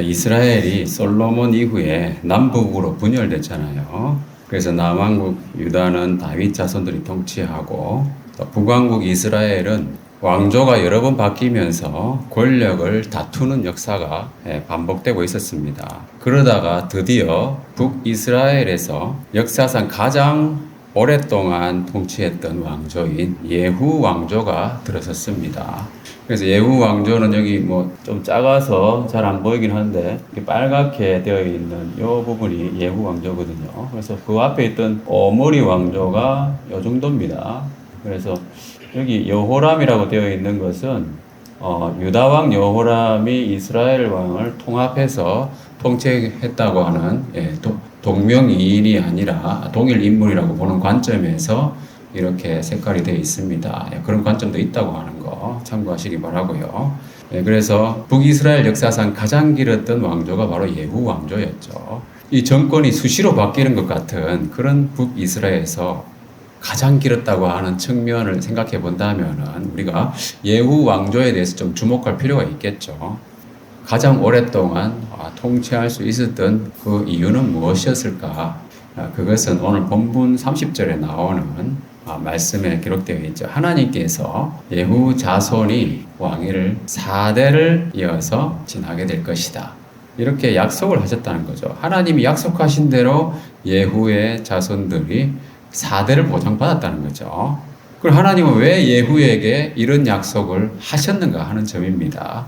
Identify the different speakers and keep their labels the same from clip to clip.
Speaker 1: 이스라엘이 솔로몬 이후에 남북으로 분열됐잖아요. 그래서 남왕국 유다는 다윗 자손들이 통치하고 또 북왕국 이스라엘은 왕조가 여러 번 바뀌면서 권력을 다투는 역사가 반복되고 있었습니다. 그러다가 드디어 북이스라엘에서 역사상 가장 오랫동안 통치했던 왕조인 예후 왕조가 들어섰습니다. 그래서 예후 왕조는 여기 뭐 좀 작아서 잘 안 보이긴 하는데 빨갛게 되어 있는 이 부분이 예후 왕조거든요. 그래서 그 앞에 있던 오므리 왕조가 이 정도입니다. 그래서 여기 여호람이라고 되어 있는 것은 유다 왕 여호람이 이스라엘 왕을 통합해서 통치했다고 하는 동명이인이 아니라 동일 인물이라고 보는 관점에서 이렇게 색깔이 되어 있습니다. 그런 관점도 있다고 하는 거 참고하시기 바라고요. 그래서 북이스라엘 역사상 가장 길었던 왕조가 바로 예후 왕조였죠. 이 정권이 수시로 바뀌는 것 같은 그런 북이스라엘에서 가장 길었다고 하는 측면을 생각해 본다면 우리가 예후 왕조에 대해서 좀 주목할 필요가 있겠죠. 가장 오랫동안 통치할 수 있었던 그 이유는 무엇이었을까? 그것은 오늘 본문 30절에 나오는 말씀에 기록되어 있죠. 하나님께서 예후 자손이 왕위를 4대를 이어서 지나게 될 것이다. 이렇게 약속을 하셨다는 거죠. 하나님이 약속하신 대로 예후의 자손들이 4대를 보장받았다는 거죠. 그럼 하나님은 왜 예후에게 이런 약속을 하셨는가 하는 점입니다.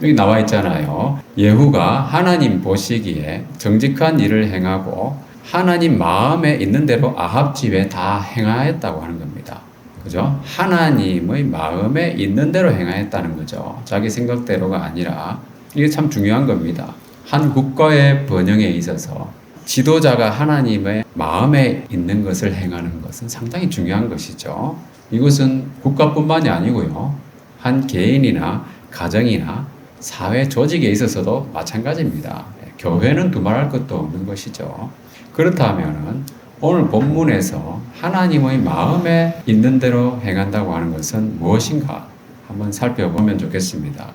Speaker 1: 여기 나와 있잖아요. 예후가 하나님 보시기에 정직한 일을 행하고 하나님 마음에 있는 대로 아합 집에 다 행하였다고 하는 겁니다. 그죠? 하나님의 마음에 있는 대로 행하였다는 거죠. 자기 생각대로가 아니라 이게 참 중요한 겁니다. 한 국가의 번영에 있어서 지도자가 하나님의 마음에 있는 것을 행하는 것은 상당히 중요한 것이죠. 이것은 국가뿐만이 아니고요. 한 개인이나 가정이나 사회 조직에 있어서도 마찬가지입니다. 교회는 두말할 것도 없는 것이죠. 그렇다면 오늘 본문에서 하나님의 마음에 있는 대로 행한다고 하는 것은 무엇인가 한번 살펴보면 좋겠습니다.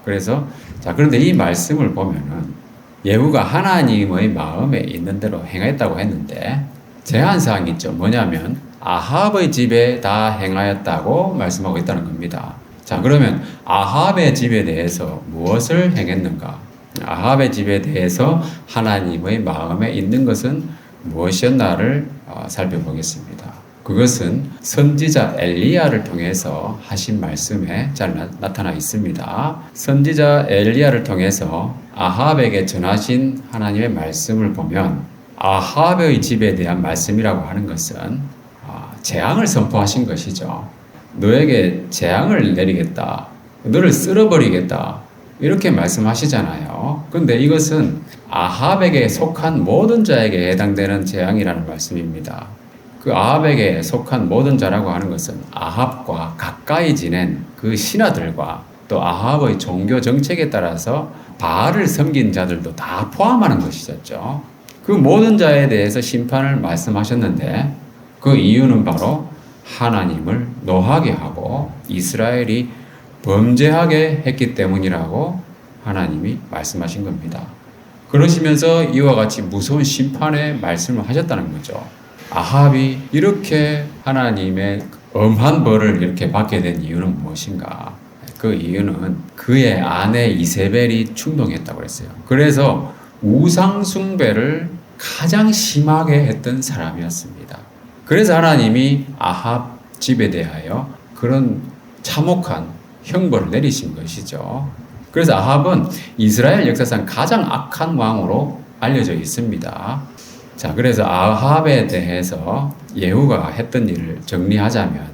Speaker 1: 그런데 이 말씀을 보면은 예후가 하나님의 마음에 있는 대로 행했다고 했는데 제한사항이 있죠. 뭐냐면 아합의 집에 다 행하였다고 말씀하고 있다는 겁니다. 자, 그러면 아합의 집에 대해서 무엇을 행했는가? 아합의 집에 대해서 하나님의 마음에 있는 것은 무엇이었나를 살펴보겠습니다. 그것은 선지자 엘리야를 통해서 하신 말씀에 잘 나타나 있습니다. 선지자 엘리야를 통해서 아합에게 전하신 하나님의 말씀을 보면 아합의 집에 대한 말씀이라고 하는 것은 재앙을 선포하신 것이죠. 너에게 재앙을 내리겠다. 너를 쓸어버리겠다. 이렇게 말씀하시잖아요. 그런데 이것은 아합에게 속한 모든 자에게 해당되는 재앙이라는 말씀입니다. 그 아합에게 속한 모든 자라고 하는 것은 아합과 가까이 지낸 그 신하들과 또 아합의 종교 정책에 따라서 바알을 섬긴 자들도 다 포함하는 것이었죠. 그 모든 자에 대해서 심판을 말씀하셨는데 그 이유는 바로 하나님을 노하게 하고 이스라엘이 범죄하게 했기 때문이라고 하나님이 말씀하신 겁니다. 그러시면서 이와 같이 무서운 심판의 말씀을 하셨다는 거죠. 아합이 이렇게 하나님의 엄한 벌을 이렇게 받게 된 이유는 무엇인가? 그 이유는 그의 아내 이세벨이 충동했다고 했어요. 그래서 우상 숭배를 가장 심하게 했던 사람이었습니다. 그래서 하나님이 아합 집에 대하여 그런 참혹한 형벌을 내리신 것이죠. 그래서 아합은 이스라엘 역사상 가장 악한 왕으로 알려져 있습니다. 자, 그래서 아합에 대해서 예후가 했던 일을 정리하자면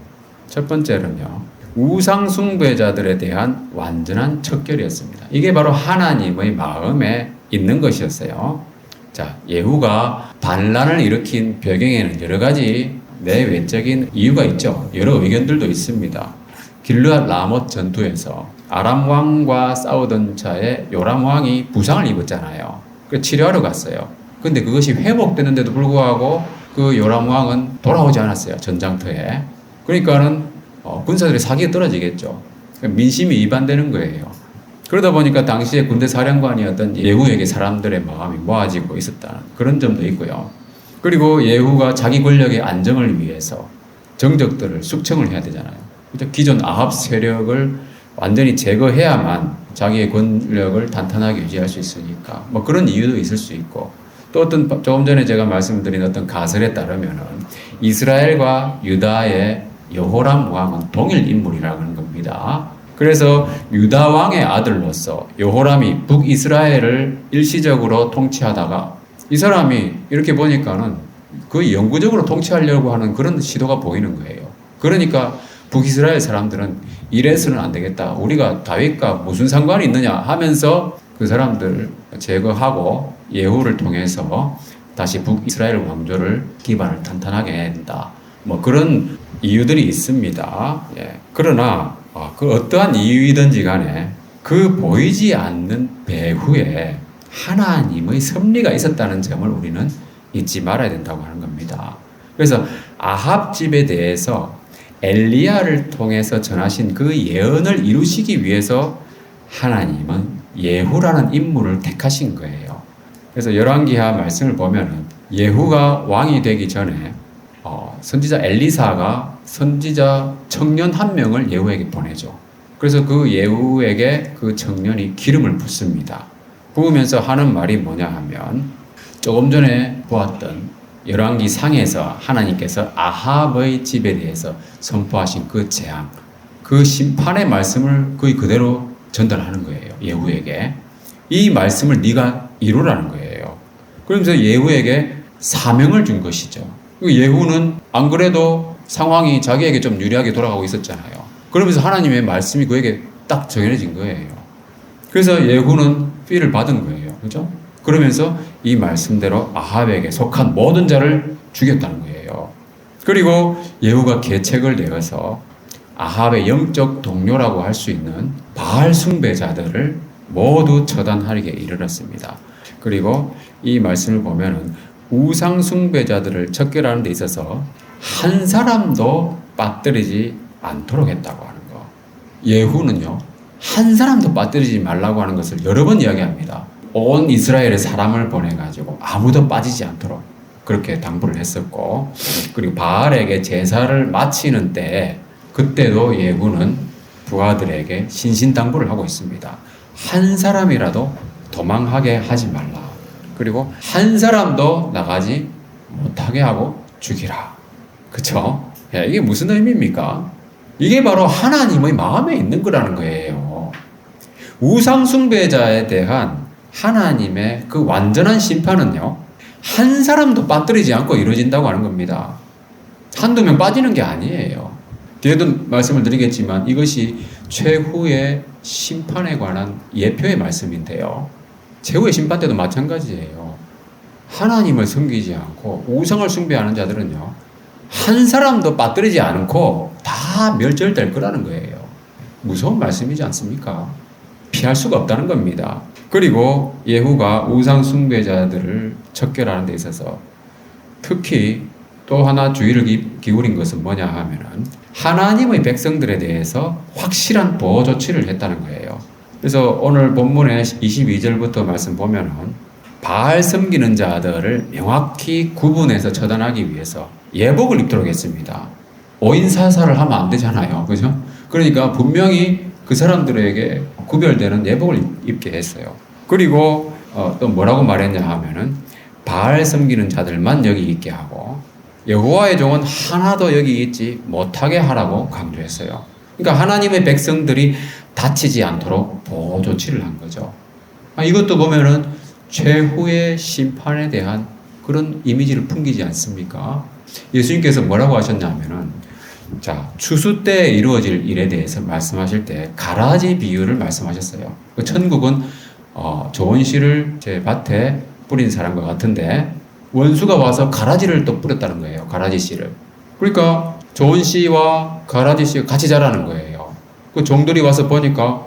Speaker 1: 첫 번째로는요, 우상 숭배자들에 대한 완전한 척결이었습니다. 이게 바로 하나님의 마음에 있는 것이었어요. 자, 예후가 반란을 일으킨 배경에는 여러 가지 내외적인 이유가 있죠. 여러 의견들도 있습니다. 길르앗 라못 전투에서 아람 왕과 싸우던 차에 요람 왕이 부상을 입었잖아요. 그 치료하러 갔어요. 근데 그것이 회복되는데도 불구하고 그 요람 왕은 돌아오지 않았어요. 전장터에. 그러니까는 군사들의 사기가 떨어지겠죠. 민심이 이반되는 거예요. 그러다 보니까 당시에 군대 사령관이었던 예후에게 사람들의 마음이 모아지고 있었다는 그런 점도 있고요. 그리고 예후가 자기 권력의 안정을 위해서 정적들을 숙청을 해야 되잖아요. 기존 아합 세력을 완전히 제거해야만 자기의 권력을 탄탄하게 유지할 수 있으니까 뭐 그런 이유도 있을 수 있고, 또 어떤 조금 전에 제가 말씀드린 어떤 가설에 따르면은 이스라엘과 유다의 여호람 왕은 동일 인물이라는 겁니다. 그래서 유다 왕의 아들로서 여호람이 북이스라엘을 일시적으로 통치하다가 이 사람이 이렇게 보니까는 거의 영구적으로 통치하려고 하는 그런 시도가 보이는 거예요. 그러니까 북이스라엘 사람들은 이래서는 안 되겠다. 우리가 다윗과 무슨 상관이 있느냐 하면서 그 사람들을 제거하고 예후를 통해서 다시 북이스라엘 왕조를 기반을 탄탄하게 해야 된다. 뭐 그런 이유들이 있습니다. 예. 그러나 그 어떠한 이유이든지 간에 그 보이지 않는 배후에 하나님의 섭리가 있었다는 점을 우리는 잊지 말아야 된다고 하는 겁니다. 그래서 아합 집에 대해서 엘리야를 통해서 전하신 그 예언을 이루시기 위해서 하나님은 예후라는 인물을 택하신 거예요. 그래서 열왕기하 말씀을 보면은 예후가 왕이 되기 전에 선지자 엘리사가 선지자 청년 한 명을 예후에게 보내죠. 그래서 그 예후에게 그 청년이 기름을 붓습니다. 부으면서 하는 말이 뭐냐 하면, 조금 전에 보았던 열왕기 상에서 하나님께서 아합의 집에 대해서 선포하신 그 재앙, 그 심판의 말씀을 거의 그대로 전달하는 거예요. 예후에게. 이 말씀을 네가 이루라는 거예요. 그러면서 예후에게 사명을 준 것이죠. 예후는 안 그래도 상황이 자기에게 좀 유리하게 돌아가고 있었잖아요. 그러면서 하나님의 말씀이 그에게 딱 정해진 거예요. 그래서 예후는 피를 받은 거예요. 그죠? 그러면서 이 말씀대로 아합에게 속한 모든 자를 죽였다는 거예요. 그리고 예후가 계책을 내어서 아합의 영적 동료라고 할 수 있는 바알 숭배자들을 모두 처단하게 이르렀습니다. 그리고 이 말씀을 보면은 우상 숭배자들을 척결하는 데 있어서 한 사람도 빠뜨리지 않도록 했다고 하는 거. 예후는요, 한 사람도 빠뜨리지 말라고 하는 것을 여러 번 이야기합니다. 온 이스라엘의 사람을 보내가지고 아무도 빠지지 않도록 그렇게 당부를 했었고, 그리고 바알에게 제사를 마치는 때 그때도 예후는 부하들에게 신신당부를 하고 있습니다. 한 사람이라도 도망하게 하지 말라. 그리고 한 사람도 나가지 못하게 하고 죽이라. 그쵸? 이게 무슨 의미입니까? 이게 바로 하나님의 마음에 있는 거라는 거예요. 우상숭배자에 대한 하나님의 그 완전한 심판은요, 한 사람도 빠뜨리지 않고 이루어진다고 하는 겁니다. 한두 명 빠지는 게 아니에요. 뒤에도 말씀을 드리겠지만 이것이 최후의 심판에 관한 예표의 말씀인데요. 최후의 심판 때도 마찬가지예요. 하나님을 섬기지 않고 우상을 숭배하는 자들은요, 한 사람도 빠뜨리지 않고 다 멸절될 거라는 거예요. 무서운 말씀이지 않습니까? 피할 수가 없다는 겁니다. 그리고 예후가 우상 숭배자들을 척결하는 데 있어서 특히 또 하나 주의를 기울인 것은 뭐냐 하면은 하나님의 백성들에 대해서 확실한 보호 조치를 했다는 거예요. 그래서 오늘 본문의 22절부터 말씀 보면은 바알 섬기는 자들을 명확히 구분해서 처단하기 위해서 예복을 입도록 했습니다. 오인사살을 하면 안 되잖아요. 그죠? 그러니까 분명히 그 사람들에게 구별되는 예복을 입게 했어요. 그리고 또 뭐라고 말했냐 하면은 바알 섬기는 자들만 여기 있게 하고 여호와의 종은 하나도 여기 있지 못하게 하라고 강조했어요. 그러니까 하나님의 백성들이 다치지 않도록 보호 조치를 한 거죠. 이것도 보면은 최후의 심판에 대한 그런 이미지를 풍기지 않습니까? 예수님께서 뭐라고 하셨냐면은, 자, 추수 때 이루어질 일에 대해서 말씀하실 때 가라지 비유를 말씀하셨어요. 그 천국은 좋은 씨를 제 밭에 뿌린 사람과 같은데 원수가 와서 가라지를 또 뿌렸다는 거예요. 가라지 씨를. 그러니까 좋은 씨와 가라지 씨가 같이 자라는 거예요. 그 종들이 와서 보니까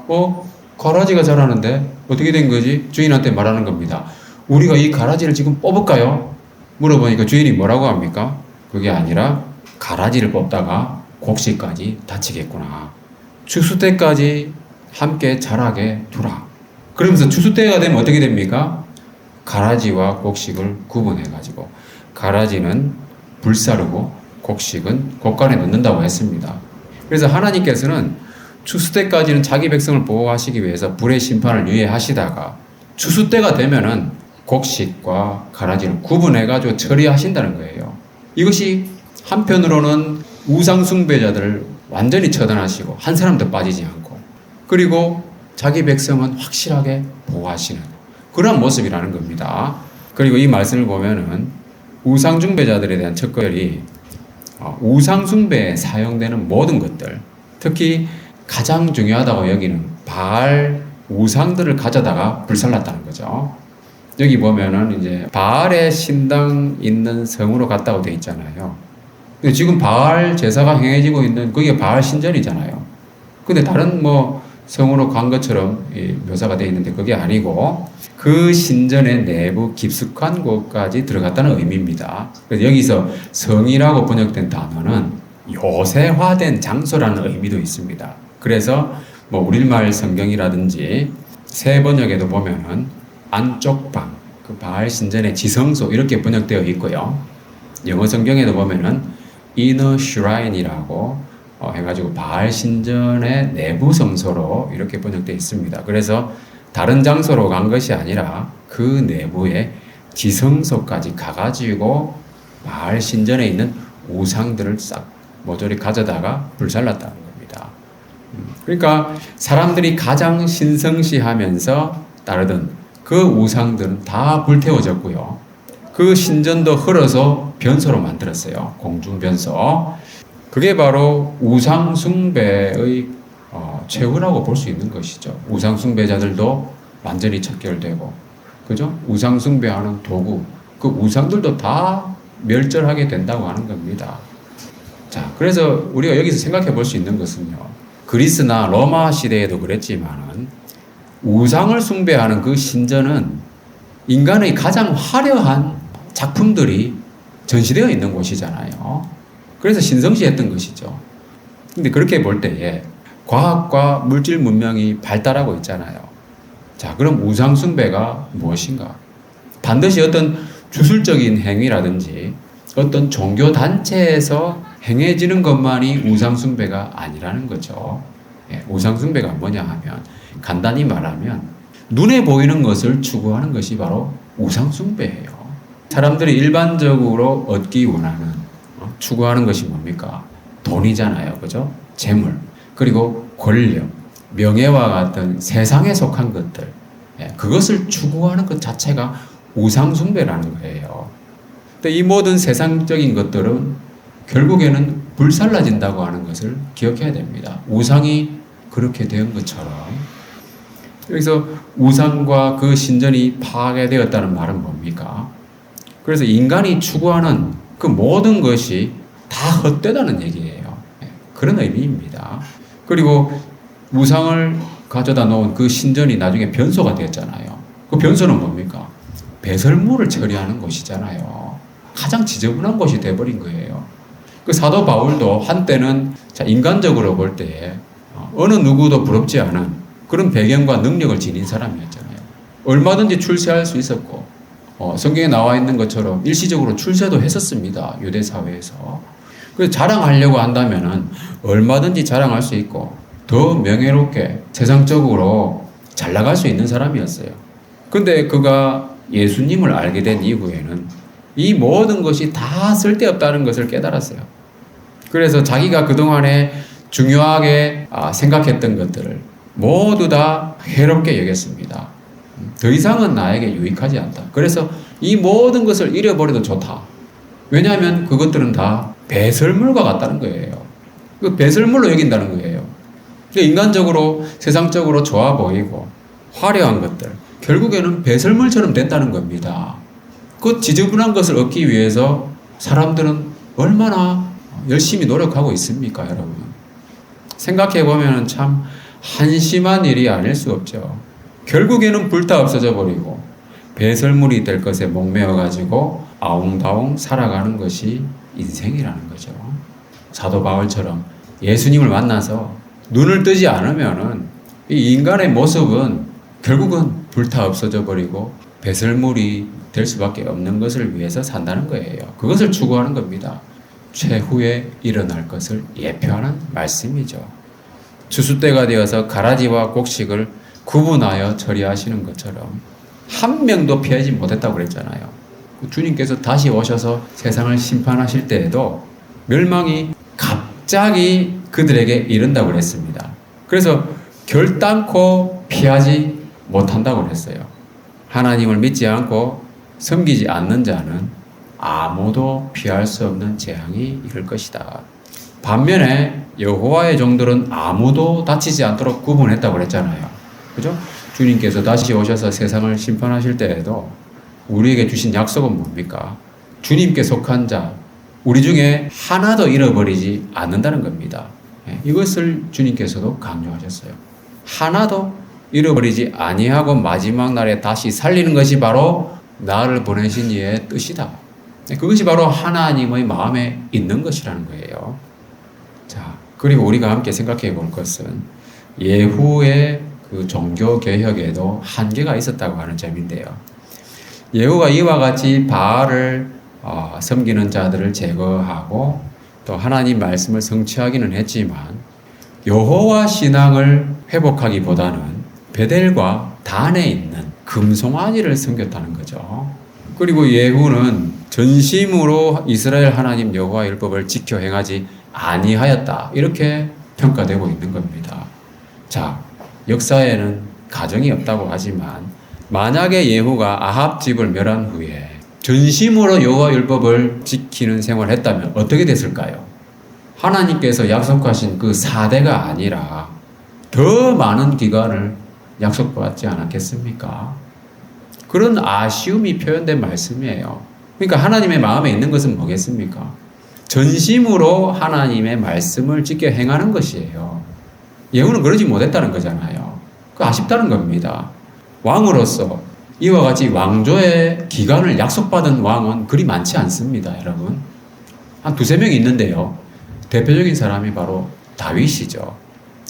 Speaker 1: 가라지가 자라는데 어떻게 된 거지? 주인한테 말하는 겁니다. 우리가 이 가라지를 지금 뽑을까요? 물어보니까 주인이 뭐라고 합니까? 그게 아니라 가라지를 뽑다가 곡식까지 다치겠구나. 추수 때까지 함께 자라게 두라. 그러면서 추수 때가 되면 어떻게 됩니까? 가라지와 곡식을 구분해 가지고 가라지는 불사르고 곡식은 곡간에 넣는다고 했습니다. 그래서 하나님께서는 추수 때까지는 자기 백성을 보호하시기 위해서 불의 심판을 유예하시다가 추수 때가 되면은 곡식과 가라지를 구분해 가지고 처리하신다는 거예요. 이것이 한편으로는 우상 숭배자들을 완전히 처단하시고 한 사람도 빠지지 않고 그리고 자기 백성은 확실하게 보호하시는 그런 모습이라는 겁니다. 그리고 이 말씀을 보면은 우상 숭배자들에 대한 척결이 우상 숭배에 사용되는 모든 것들, 특히 가장 중요하다고 여기는 바알 우상들을 가져다가 불살랐다는 거죠. 여기 보면은 이제 바알의 신당 있는 성으로 갔다고 되어 있잖아요. 근데 지금 바알 제사가 행해지고 있는 그게 바알 신전이잖아요. 근데 다른 뭐 성으로 간 것처럼 묘사가 되어 있는데 그게 아니고 그 신전의 내부 깊숙한 곳까지 들어갔다는 의미입니다. 그래서 여기서 성이라고 번역된 단어는 요새화된 장소라는 의미도 있습니다. 그래서 뭐 우리말 성경이라든지 새 번역에도 보면은 안쪽 방, 그 바알 신전의 지성소 이렇게 번역되어 있고요. 영어 성경에도 보면은 inner shrine이라고 해가지고 바알 신전의 내부 성소로 이렇게 번역되어 있습니다. 그래서 다른 장소로 간 것이 아니라 그 내부에 지성소까지 가가지고 바알 신전에 있는 우상들을 싹 모조리 가져다가 불살랐다는 겁니다. 그러니까 사람들이 가장 신성시하면서 따르던 그 우상들은 다 불태워졌고요. 그 신전도 헐어서 변소로 만들었어요. 공중변소. 그게 바로 우상 숭배의 최후라고 볼 수 있는 것이죠. 우상 숭배자들도 완전히 척결되고, 그죠? 우상 숭배하는 도구, 그 우상들도 다 멸절하게 된다고 하는 겁니다. 자, 그래서 우리가 여기서 생각해 볼 수 있는 것은요. 그리스나 로마 시대에도 그랬지만 우상을 숭배하는 그 신전은 인간의 가장 화려한 작품들이 전시되어 있는 곳이잖아요. 그래서 신성시했던 것이죠. 근데 그렇게 볼 때에 과학과 물질 문명이 발달하고 있잖아요. 자, 그럼 우상 숭배가 무엇인가? 반드시 어떤 주술적인 행위라든지 어떤 종교 단체에서 행해지는 것만이 우상 숭배가 아니라는 거죠. 우상 숭배가 뭐냐 하면 간단히 말하면 눈에 보이는 것을 추구하는 것이 바로 우상 숭배예요. 사람들이 일반적으로 얻기 원하는 추구하는 것이 뭡니까? 돈이잖아요. 그죠? 재물, 그리고 권력, 명예와 같은 세상에 속한 것들. 그것을 추구하는 것 자체가 우상숭배라는 거예요. 근데 이 모든 세상적인 것들은 결국에는 불살라진다고 하는 것을 기억해야 됩니다. 우상이 그렇게 된 것처럼. 여기서 우상과 그 신전이 파괴되었다는 말은 뭡니까? 그래서 인간이 추구하는 그 모든 것이 다 헛되다는 얘기예요. 그런 의미입니다. 그리고 우상을 가져다 놓은 그 신전이 나중에 변소가 되었잖아요. 그 변소는 뭡니까? 배설물을 처리하는 곳이잖아요. 가장 지저분한 곳이 돼버린 거예요. 그 사도 바울도 한때는 인간적으로 볼 때 어느 누구도 부럽지 않은 그런 배경과 능력을 지닌 사람이었잖아요. 얼마든지 출세할 수 있었고 성경에 나와 있는 것처럼 일시적으로 출세도 했었습니다. 유대 사회에서. 그래서 자랑하려고 한다면은 얼마든지 자랑할 수 있고 더 명예롭게 세상적으로 잘 나갈 수 있는 사람이었어요. 근데 그가 예수님을 알게 된 이후에는 이 모든 것이 다 쓸데없다는 것을 깨달았어요. 그래서 자기가 그동안에 중요하게 생각했던 것들을 모두 다 해롭게 여겼습니다. 더 이상은 나에게 유익하지 않다. 그래서 이 모든 것을 잃어버려도 좋다. 왜냐하면 그것들은 다 배설물과 같다는 거예요. 그 배설물로 여긴다는 거예요. 인간적으로 세상적으로 좋아 보이고 화려한 것들 결국에는 배설물처럼 된다는 겁니다. 그 지저분한 것을 얻기 위해서 사람들은 얼마나 열심히 노력하고 있습니까, 여러분? 생각해 보면 참 한심한 일이 아닐 수 없죠. 결국에는 불타 없어져 버리고 배설물이 될 것에 목매어 가지고 아웅다웅 살아가는 것이 인생이라는 거죠. 사도 바울처럼 예수님을 만나서 눈을 뜨지 않으면은 이 인간의 모습은 결국은 불타 없어져 버리고 배설물이 될 수밖에 없는 것을 위해서 산다는 거예요. 그것을 추구하는 겁니다. 최후에 일어날 것을 예표하는 말씀이죠. 추수 때가 되어서 가라지와 곡식을 구분하여 처리하시는 것처럼 한 명도 피하지 못했다고 그랬잖아요. 주님께서 다시 오셔서 세상을 심판하실 때에도 멸망이 갑자기 그들에게 이른다고 그랬습니다. 그래서 결단코 피하지 못한다고 그랬어요. 하나님을 믿지 않고 섬기지 않는 자는 아무도 피할 수 없는 재앙이 이를 것이다. 반면에 여호와의 종들은 아무도 다치지 않도록 구분했다고 그랬잖아요. 그죠? 주님께서 다시 오셔서 세상을 심판하실 때에도 우리에게 주신 약속은 뭡니까? 주님께 속한 자, 우리 중에 하나도 잃어버리지 않는다는 겁니다. 이것을 주님께서도 강조하셨어요. 하나도 잃어버리지 아니하고 마지막 날에 다시 살리는 것이 바로 나를 보내신 이의 뜻이다. 그것이 바로 하나님의 마음에 있는 것이라는 거예요. 자, 그리고 우리가 함께 생각해 볼 것은 예후의 그 종교 개혁에도 한계가 있었다고 하는 점인데요. 예후가 이와 같이 바알을 섬기는 자들을 제거하고 또 하나님 말씀을 성취하기는 했지만 여호와 신앙을 회복하기보다는 베델과 단에 있는 금송아지를 섬겼다는 거죠. 그리고 예후는 전심으로 이스라엘 하나님 여호와 율법을 지켜 행하지 아니하였다. 이렇게 평가되고 있는 겁니다. 자, 역사에는 가정이 없다고 하지만 만약에 예후가 아합 집을 멸한 후에 전심으로 여호와 율법을 지키는 생활을 했다면 어떻게 됐을까요? 하나님께서 약속하신 그 4대가 아니라 더 많은 기간을 약속받지 않았겠습니까? 그런 아쉬움이 표현된 말씀이에요. 그러니까 하나님의 마음에 있는 것은 뭐겠습니까? 전심으로 하나님의 말씀을 지켜 행하는 것이에요. 예후는 그러지 못했다는 거잖아요. 그 아쉽다는 겁니다. 왕으로서 이와 같이 왕조의 기간을 약속받은 왕은 그리 많지 않습니다, 여러분. 한 두세 명이 있는데요. 대표적인 사람이 바로 다윗이죠.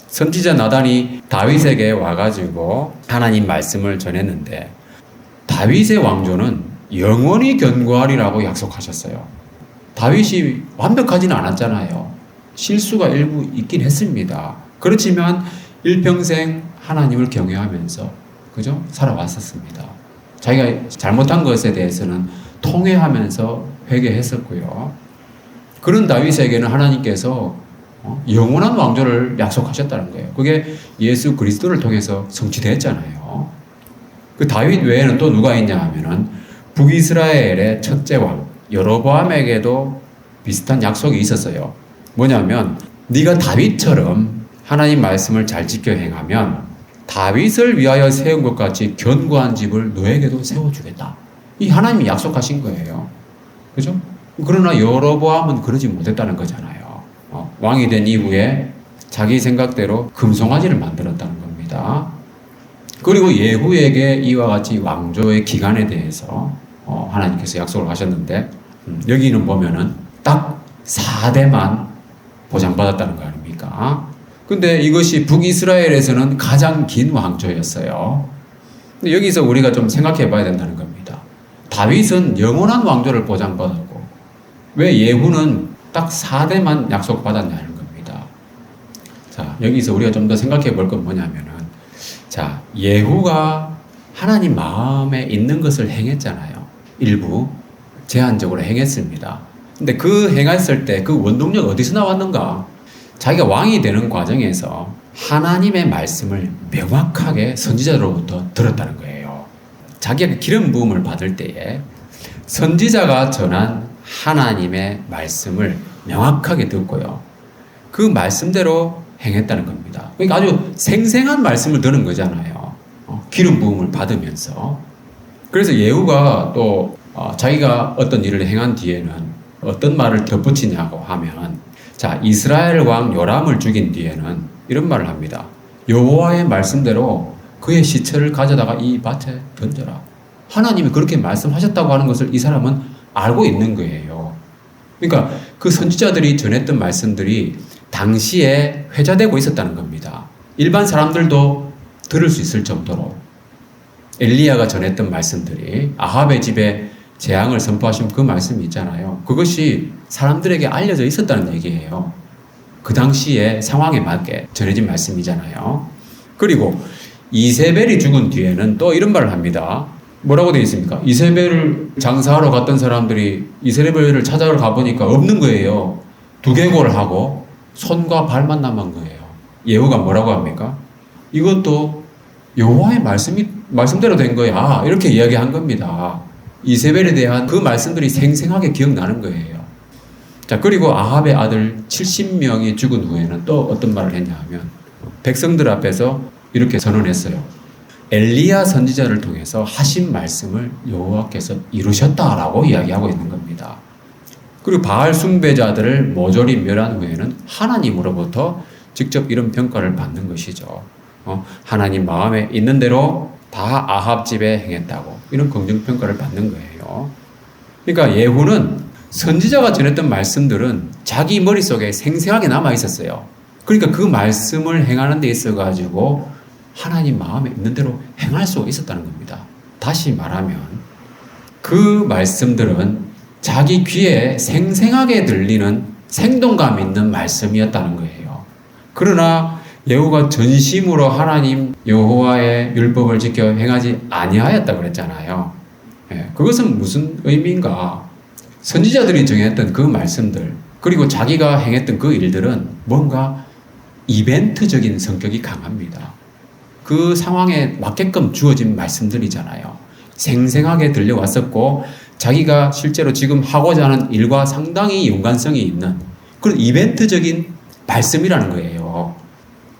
Speaker 1: 선지자 나단이 다윗에게 와가지고 하나님 말씀을 전했는데 다윗의 왕조는 영원히 견고하리라고 약속하셨어요. 다윗이 완벽하지는 않았잖아요. 실수가 일부 있긴 했습니다. 그렇지만 일평생 하나님을 경외하면서 그죠? 살아왔었습니다. 자기가 잘못한 것에 대해서는 통회하면서 회개했었고요. 그런 다윗에게는 하나님께서 영원한 왕조를 약속하셨다는 거예요. 그게 예수 그리스도를 통해서 성취됐잖아요. 그 다윗 외에는 또 누가 있냐 하면은 북이스라엘의 첫째 왕 여로보암에게도 비슷한 약속이 있었어요. 뭐냐면 네가 다윗처럼 하나님 말씀을 잘 지켜 행하면 다윗을 위하여 세운 것 같이 견고한 집을 너에게도 세워주겠다. 이 하나님이 약속하신 거예요. 그죠? 그러나 여로보암은 그러지 못했다는 거잖아요. 왕이 된 이후에 자기 생각대로 금송아지를 만들었다는 겁니다. 그리고 예후에게 이와 같이 왕조의 기간에 대해서 하나님께서 약속을 하셨는데 여기는 보면은 딱 4대만 보장받았다는 거 아닙니까? 근데 이것이 북이스라엘에서는 가장 긴 왕조였어요. 근데 여기서 우리가 좀 생각해 봐야 된다는 겁니다. 다윗은 영원한 왕조를 보장받았고 왜 예후는 딱 4대만 약속받았냐는 겁니다. 자, 여기서 우리가 좀 더 생각해 볼 건 뭐냐면은 자, 예후가 하나님 마음에 있는 것을 행했잖아요. 일부 제한적으로 행했습니다. 근데 그 행했을 때 그 원동력 어디서 나왔는가? 자기가 왕이 되는 과정에서 하나님의 말씀을 명확하게 선지자로부터 들었다는 거예요. 자기가 기름 부음을 받을 때에 선지자가 전한 하나님의 말씀을 명확하게 듣고요. 그 말씀대로 행했다는 겁니다. 그러니까 아주 생생한 말씀을 들은 거잖아요. 기름 부음을 받으면서. 그래서 예후가 또 자기가 어떤 일을 행한 뒤에는 어떤 말을 덧붙이냐고 하면 자, 이스라엘 왕 요람을 죽인 뒤에는 이런 말을 합니다. 여호와의 말씀대로 그의 시체를 가져다가 이 밭에 던져라. 하나님이 그렇게 말씀하셨다고 하는 것을 이 사람은 알고 있는 거예요. 그러니까 그 선지자들이 전했던 말씀들이 당시에 회자되고 있었다는 겁니다. 일반 사람들도 들을 수 있을 정도로 엘리야가 전했던 말씀들이 아합의 집에 재앙을 선포하신 그 말씀이 있잖아요. 그것이 사람들에게 알려져 있었다는 얘기예요. 그 당시의 상황에 맞게 전해진 말씀이잖아요. 그리고 이세벨이 죽은 뒤에는 또 이런 말을 합니다. 뭐라고 되어 있습니까? 이세벨을 장사하러 갔던 사람들이 이세벨을 찾아러 가보니까 없는 거예요. 두개골 하고 손과 발만 남은 거예요. 예후가 뭐라고 합니까? 이것도 여호와의 말씀대로 된 거야. 이렇게 이야기한 겁니다. 이세벨에 대한 그 말씀들이 생생하게 기억나는 거예요. 자, 그리고 아합의 아들 70명이 죽은 후에는 또 어떤 말을 했냐 하면 백성들 앞에서 이렇게 선언했어요. 엘리야 선지자를 통해서 하신 말씀을 여호와께서 이루셨다라고 이야기하고 있는 겁니다. 그리고 바알 숭배자들을 모조리 멸한 후에는 하나님으로부터 직접 이런 평가를 받는 것이죠. 하나님 마음에 있는 대로 다 아합 집에 행했다고 이런 긍정평가를 받는 거예요. 그러니까 예후는 선지자가 전했던 말씀들은 자기 머릿속에 생생하게 남아 있었어요. 그러니까 그 말씀을 행하는 데 있어가지고 하나님 마음에 있는 대로 행할 수 있었다는 겁니다. 다시 말하면 그 말씀들은 자기 귀에 생생하게 들리는 생동감 있는 말씀이었다는 거예요. 그러나 예후가 전심으로 하나님 여호와의 율법을 지켜 행하지 아니하였다 그랬잖아요. 그것은 무슨 의미인가? 선지자들이 정했던 그 말씀들 그리고 자기가 행했던 그 일들은 뭔가 이벤트적인 성격이 강합니다. 그 상황에 맞게끔 주어진 말씀들이잖아요. 생생하게 들려왔었고 자기가 실제로 지금 하고자 하는 일과 상당히 연관성이 있는 그런 이벤트적인 말씀이라는 거예요.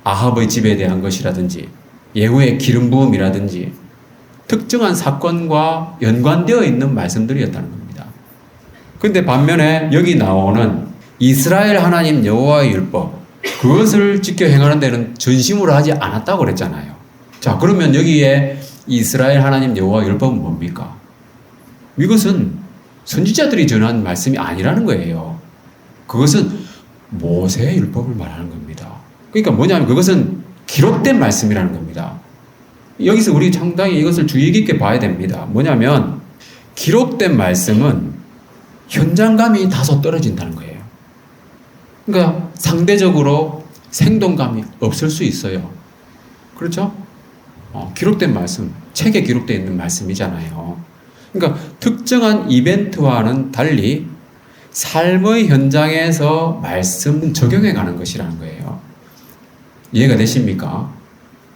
Speaker 1: 아합의 집에 대한 것이라든지 예후의 기름 부음이라든지 특정한 사건과 연관되어 있는 말씀들이었다는 겁니다. 그런데 반면에 여기 나오는 이스라엘 하나님 여호와의 율법 그것을 지켜 행하는 데는 전심으로 하지 않았다고 그랬잖아요. 자, 그러면 여기에 이스라엘 하나님 여호와의 율법은 뭡니까? 이것은 선지자들이 전한 말씀이 아니라는 거예요. 그것은 모세의 율법을 말하는 겁니다. 그러니까 뭐냐면 그것은 기록된 말씀이라는 겁니다. 여기서 우리 상당히 이것을 주의 깊게 봐야 됩니다. 뭐냐면 기록된 말씀은 현장감이 다소 떨어진다는 거예요. 그러니까 상대적으로 생동감이 없을 수 있어요. 그렇죠? 기록된 말씀, 책에 기록되어 있는 말씀이잖아요. 그러니까 특정한 이벤트와는 달리 삶의 현장에서 말씀 적용해 가는 것이라는 거예요. 이해가 되십니까?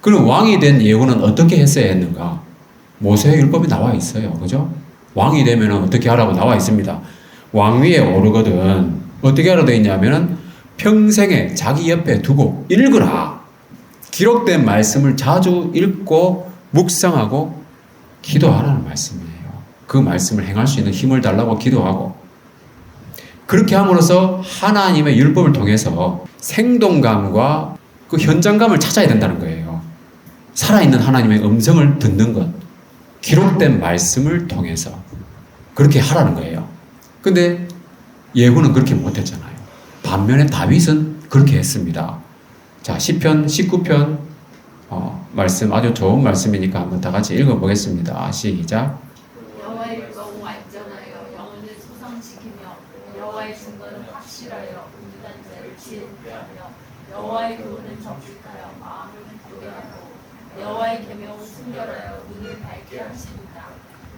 Speaker 1: 그럼 왕이 된 예후는 어떻게 했어야 했는가? 모세의 율법이 나와 있어요. 그죠? 왕이 되면 어떻게 하라고 나와 있습니다. 왕위에 오르거든 어떻게 하라 되어 있냐면은 평생에 자기 옆에 두고 읽으라. 기록된 말씀을 자주 읽고 묵상하고 기도하라는 말씀이에요. 그 말씀을 행할 수 있는 힘을 달라고 기도하고 그렇게 함으로써 하나님의 율법을 통해서 생동감과 그 현장감을 찾아야 된다는 거예요. 살아있는 하나님의 음성을 듣는 것, 기록된 말씀을 통해서 그렇게 하라는 거예요. 근데 예후는 그렇게 못했잖아요. 반면에 다윗은 그렇게 했습니다. 자, 시편 19편 말씀 아주 좋은 말씀이니까 한번 다 같이 읽어보겠습니다. 시작.
Speaker 2: 여호와의 율법은 완전하여 영혼을 소상시키며 여호와의 증거는 확실하여 온전한 자를 지혜롭게 하며 여호와의 교훈은 정직하여 마음을 기쁘게 하고 여호와의 계명은 순결하여 눈을 밝게 하십니다.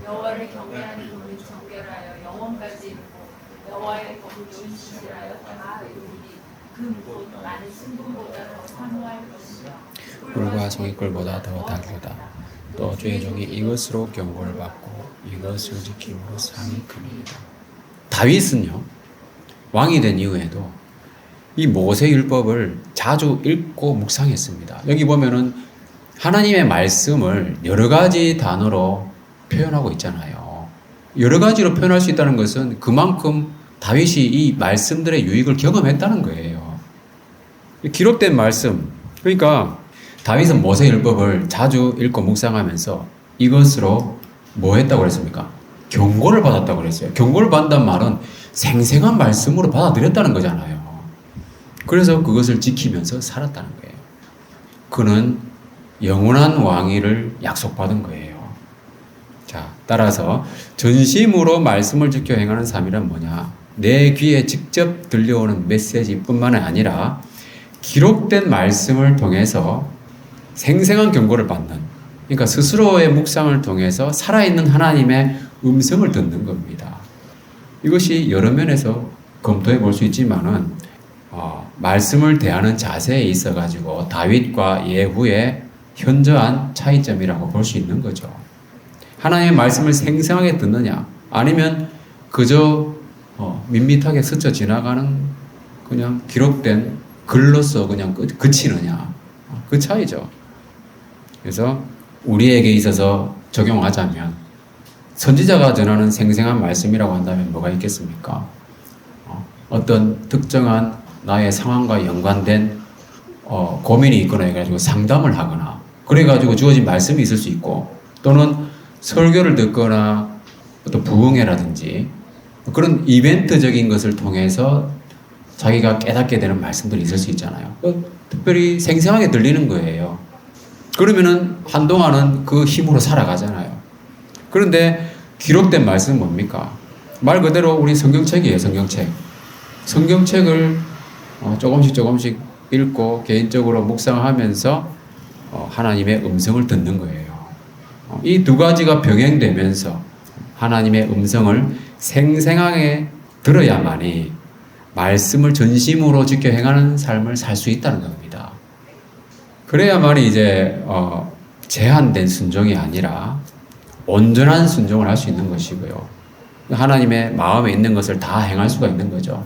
Speaker 2: 여호와를 경외하는 눈은 정결하여 영혼까지 이루고 여호와의 법을 존시하여 다 이루니 그 무엇 많은 신분보다 더 사모할 것이라.
Speaker 1: 꿀과 송이꿀보다 더 달고다. 또 주의 종이 이것으로 경고를 받고 이것을 지킴으로 상이 큽니다. 다윗은요 왕이 된 이후에도 이 모세 율법을 자주 읽고 묵상했습니다. 여기 보면은 하나님의 말씀을 여러 가지 단어로 표현하고 있잖아요. 여러 가지로 표현할 수 있다는 것은 그만큼 다윗이 이 말씀들의 유익을 경험했다는 거예요. 기록된 말씀, 그러니까 다윗은 모세율법을 자주 읽고 묵상하면서 이것으로 뭐 했다고 그랬습니까? 경고를 받았다고 그랬어요. 경고를 받는다는 말은 생생한 말씀으로 받아들였다는 거잖아요. 그래서 그것을 지키면서 살았다는 거예요. 그는 영원한 왕위를 약속받은 거예요. 자, 따라서 전심으로 말씀을 지켜 행하는 삶이란 뭐냐? 내 귀에 직접 들려오는 메시지뿐만 아니라 기록된 말씀을 통해서 생생한 경고를 받는, 그러니까 스스로의 묵상을 통해서 살아있는 하나님의 음성을 듣는 겁니다. 이것이 여러 면에서 검토해 볼 수 있지만은 말씀을 대하는 자세에 있어 가지고 다윗과 예후의 현저한 차이점이라고 볼 수 있는 거죠. 하나님의 말씀을 생생하게 듣느냐, 아니면 그저 밋밋하게 스쳐 지나가는 그냥 기록된 글로서 그냥 그치느냐, 그 차이죠. 그래서 우리에게 있어서 적용하자면 선지자가 전하는 생생한 말씀이라고 한다면 뭐가 있겠습니까? 어떤 특정한 나의 상황과 연관된 고민이 있거나 해가지고 상담을 하거나 그래가지고 주어진 말씀이 있을 수 있고, 또는 설교를 듣거나 어떤 부흥회라든지 그런 이벤트적인 것을 통해서 자기가 깨닫게 되는 말씀들이 있을 수 있잖아요. 특별히 생생하게 들리는 거예요. 그러면은 한동안은 그 힘으로 살아가잖아요. 그런데 기록된 말씀은 뭡니까? 말 그대로 우리 성경책이에요, 성경책. 성경책을 조금씩 읽고 개인적으로 묵상하면서 하나님의 음성을 듣는 거예요. 이 두 가지가 병행되면서 하나님의 음성을 생생하게 들어야만이 말씀을 전심으로 지켜 행하는 삶을 살 수 있다는 겁니다. 그래야만이 이제 제한된 순종이 아니라 온전한 순종을 할 수 있는 것이고요. 하나님의 마음에 있는 것을 다 행할 수가 있는 거죠.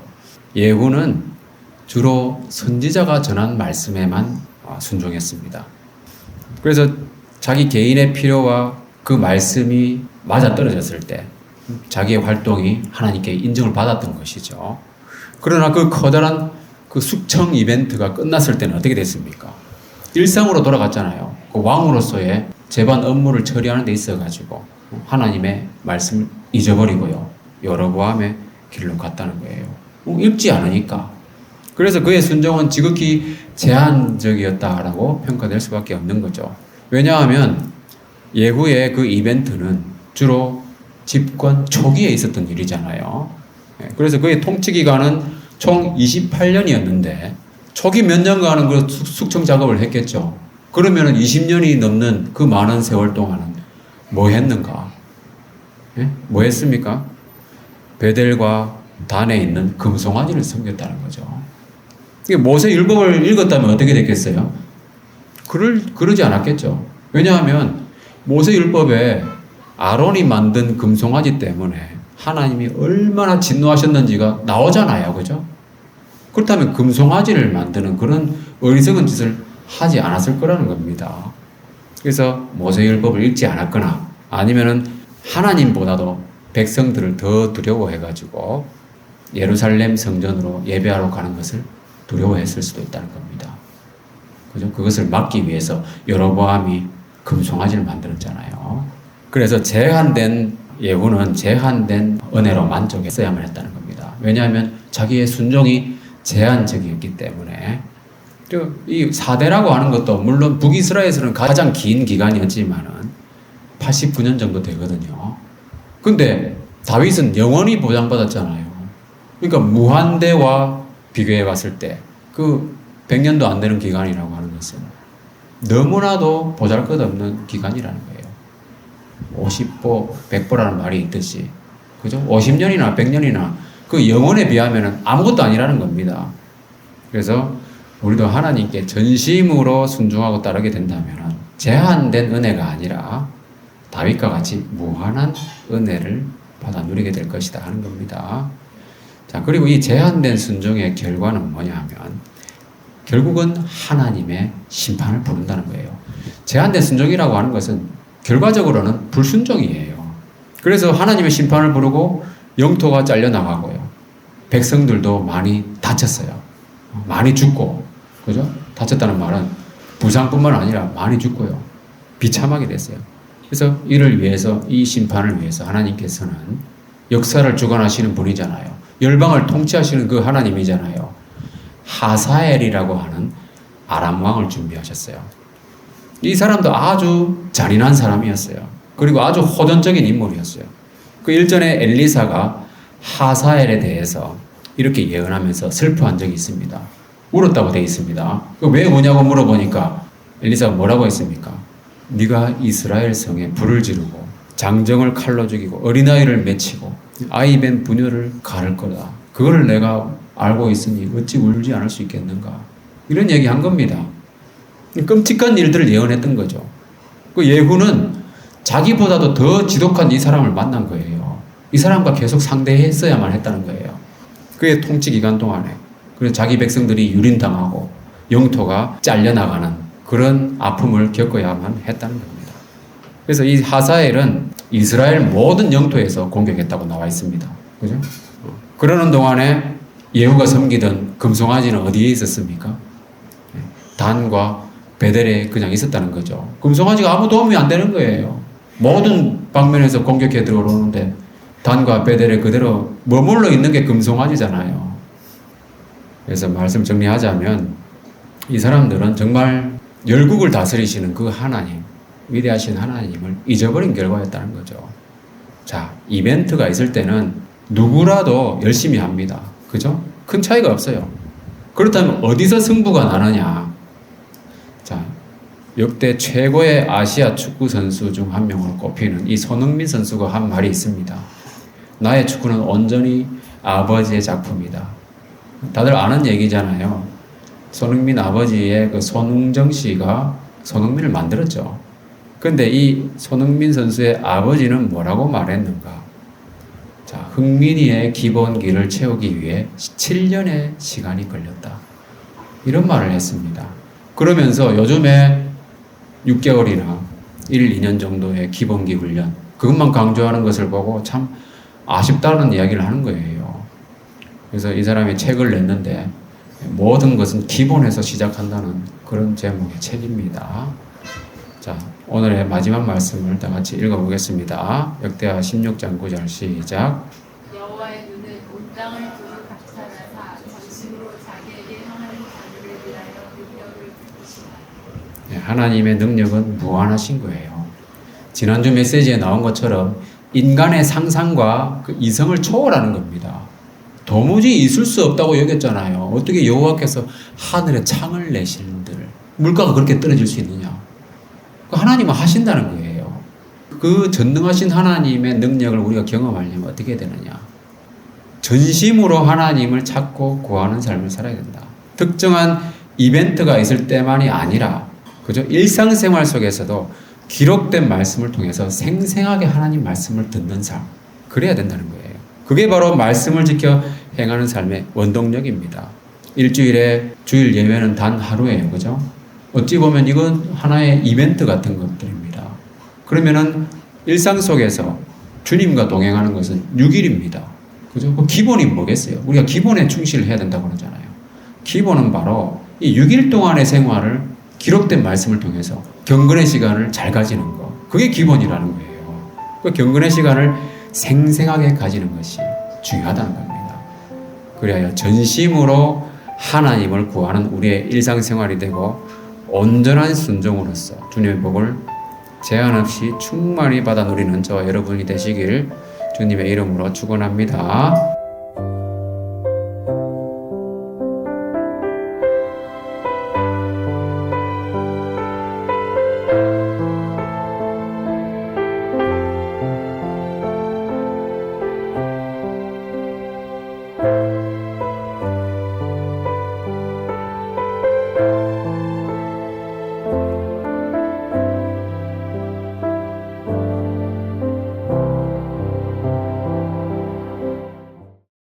Speaker 1: 예후는 주로 선지자가 전한 말씀에만 순종했습니다. 그래서 자기 개인의 필요와 그 말씀이 맞아떨어졌을 때 자기의 활동이 하나님께 인정을 받았던 것이죠. 그러나 그 커다란 그 숙청 이벤트가 끝났을 때는 어떻게 됐습니까? 일상으로 돌아갔잖아요. 그 왕으로서의 재반 업무를 처리하는 데 있어가지고 하나님의 말씀을 잊어버리고요. 여로보암의 길로 갔다는 거예요. 읽지 않으니까. 그래서 그의 순종은 지극히 제한적이었다라고 평가될 수밖에 없는 거죠. 왜냐하면 예후의 그 이벤트는 주로 집권 초기에 있었던 일이잖아요. 그래서 그의 통치 기간은 총 28년이었는데 초기 몇 년간은 그 숙청 작업을 했겠죠. 그러면은 20년이 넘는 그 많은 세월 동안은 뭐 했는가? 뭐 했습니까? 베델과 단에 있는 금송아지를 섬겼다는 거죠. 모세 율법을 읽었다면 어떻게 됐겠어요? 그러지 않았겠죠. 왜냐하면 모세 율법에 아론이 만든 금송아지 때문에 하나님이 얼마나 진노하셨는지가 나오잖아요. 그죠? 그렇다면 금송아지를 만드는 그런 어리석은 짓을 하지 않았을 거라는 겁니다. 그래서 모세율법을 읽지 않았거나 아니면은 하나님보다도 백성들을 더 두려워해가지고 예루살렘 성전으로 예배하러 가는 것을 두려워했을 수도 있다는 겁니다. 그죠? 그것을 막기 위해서 여로보암이 금송아지를 만들었잖아요. 그래서 제한된 예후는 제한된 은혜로 만족했어야만 했다는 겁니다. 왜냐하면 자기의 순종이 제한적이었기 때문에. 이 4대라고 하는 것도 물론 북이스라엘에서는 가장 긴 기간이었지만은 89년 정도 되거든요. 근데 다윗은 영원히 보장받았잖아요. 그러니까 무한대와 비교해 봤을 때 그 100년도 안 되는 기간이라고 하는 것은 너무나도 보잘것없는 기간이라는 거예요. 50보, 100보라는 말이 있듯이. 그죠? 50년이나 100년이나 그 영원에 비하면 아무것도 아니라는 겁니다. 그래서 우리도 하나님께 전심으로 순종하고 따르게 된다면 제한된 은혜가 아니라 다윗과 같이 무한한 은혜를 받아 누리게 될 것이다 하는 겁니다. 자, 그리고 이 제한된 순종의 결과는 뭐냐 하면 결국은 하나님의 심판을 부른다는 거예요. 제한된 순종이라고 하는 것은 결과적으로는 불순종이에요. 그래서 하나님의 심판을 부르고 영토가 잘려나가고요. 백성들도 많이 다쳤어요. 많이 죽고, 그죠? 다쳤다는 말은 부상뿐만 아니라 많이 죽고요. 비참하게 됐어요. 그래서 이를 위해서, 이 심판을 위해서 하나님께서는 역사를 주관하시는 분이잖아요. 열방을 통치하시는 그 하나님이잖아요. 하사엘이라고 하는 아람 왕을 준비하셨어요. 이 사람도 아주 잔인한 사람이었어요. 그리고 아주 호전적인 인물이었어요. 그 일전에 엘리사가 하사엘에 대해서 이렇게 예언하면서 슬퍼한 적이 있습니다. 울었다고 되어 있습니다. 왜 우냐고 물어보니까 엘리사가 뭐라고 했습니까? 네가 이스라엘 성에 불을 지르고 장정을 칼로 죽이고 어린아이를 맺히고 아이벤 부녀를 가를 거다. 그거를 내가 알고 있으니 어찌 울지 않을 수 있겠는가. 이런 얘기한 겁니다. 끔찍한 일들을 예언했던 거죠. 그 예후는 자기보다도 더 지독한 이 사람을 만난 거예요. 이 사람과 계속 상대했어야만 했다는 거예요. 그의 통치 기간 동안에. 그래서 자기 백성들이 유린당하고 영토가 잘려나가는 그런 아픔을 겪어야만 했다는 겁니다. 그래서 이 하사엘은 이스라엘 모든 영토에서 공격했다고 나와 있습니다. 그죠? 그러는 동안에 예후가 섬기던 금송아지는 어디에 있었습니까? 단과 베델에 그냥 있었다는 거죠. 금송아지가 아무 도움이 안 되는 거예요. 모든 방면에서 공격해 들어오는데 단과 베델에 그대로 머물러 있는 게 금송아지잖아요. 그래서 말씀 정리하자면 이 사람들은 정말 열국을 다스리시는 그 하나님, 위대하신 하나님을 잊어버린 결과였다는 거죠. 자, 이벤트가 있을 때는 누구라도 열심히 합니다. 그죠? 큰 차이가 없어요. 그렇다면 어디서 승부가 나느냐? 자, 역대 최고의 아시아 축구 선수 중 한 명으로 꼽히는 이 손흥민 선수가 한 말이 있습니다. 나의 축구는 온전히 아버지의 작품이다. 다들 아는 얘기잖아요. 손흥민 아버지의 그 손흥정 씨가 손흥민을 만들었죠. 근데 이 손흥민 선수의 아버지는 뭐라고 말했는가? 자, 흥민이의 기본기를 채우기 위해 7년의 시간이 걸렸다. 이런 말을 했습니다. 그러면서 요즘에 6개월이나 1, 2년 정도의 기본기 훈련, 그것만 강조하는 것을 보고 참 아쉽다는 이야기를 하는 거예요. 그래서 이 사람이 책을 냈는데 모든 것은 기본에서 시작한다는 그런 제목의 책입니다. 자, 오늘의 마지막 말씀을 다 같이 읽어보겠습니다. 역대하 16장 9절 시작.
Speaker 2: 여호와의 눈은 온 땅을 두루 감찰하사 전심으로 자기에게 하나님 자녀를 위하여 능력을 베푸시나니.
Speaker 1: 하나님의 능력은 무한하신 거예요. 지난주 메시지에 나온 것처럼 인간의 상상과 그 이성을 초월하는 겁니다. 도무지 있을 수 없다고 여겼잖아요. 어떻게 여호와께서 하늘에 창을 내신들 물가가 그렇게 떨어질 수 있느냐? 하나님은 하신다는 거예요. 그 전능하신 하나님의 능력을 우리가 경험하려면 어떻게 되느냐? 전심으로 하나님을 찾고 구하는 삶을 살아야 된다. 특정한 이벤트가 있을 때만이 아니라, 그죠? 일상생활 속에서도 기록된 말씀을 통해서 생생하게 하나님 말씀을 듣는 삶. 그래야 된다는 거예요. 그게 바로 말씀을 지켜 행하는 삶의 원동력입니다. 일주일에 주일 예배는 단 하루예요. 그죠? 어찌 보면 이건 하나의 이벤트 같은 것들입니다. 그러면은 일상 속에서 주님과 동행하는 것은 6일입니다. 그죠? 그 기본이 뭐겠어요? 우리가 기본에 충실해야 된다고 그러잖아요. 기본은 바로 이 6일 동안의 생활을 기록된 말씀을 통해서 경건의 시간을 잘 가지는 거. 그게 기본이라는 거예요. 그 경건의 시간을 생생하게 가지는 것이 중요하다는 겁니다. 그래야 전심으로 하나님을 구하는 우리의 일상생활이 되고 온전한 순종으로서 주님의 복을 제한 없이 충만히 받아 누리는 저와 여러분이 되시길 주님의 이름으로 축원합니다.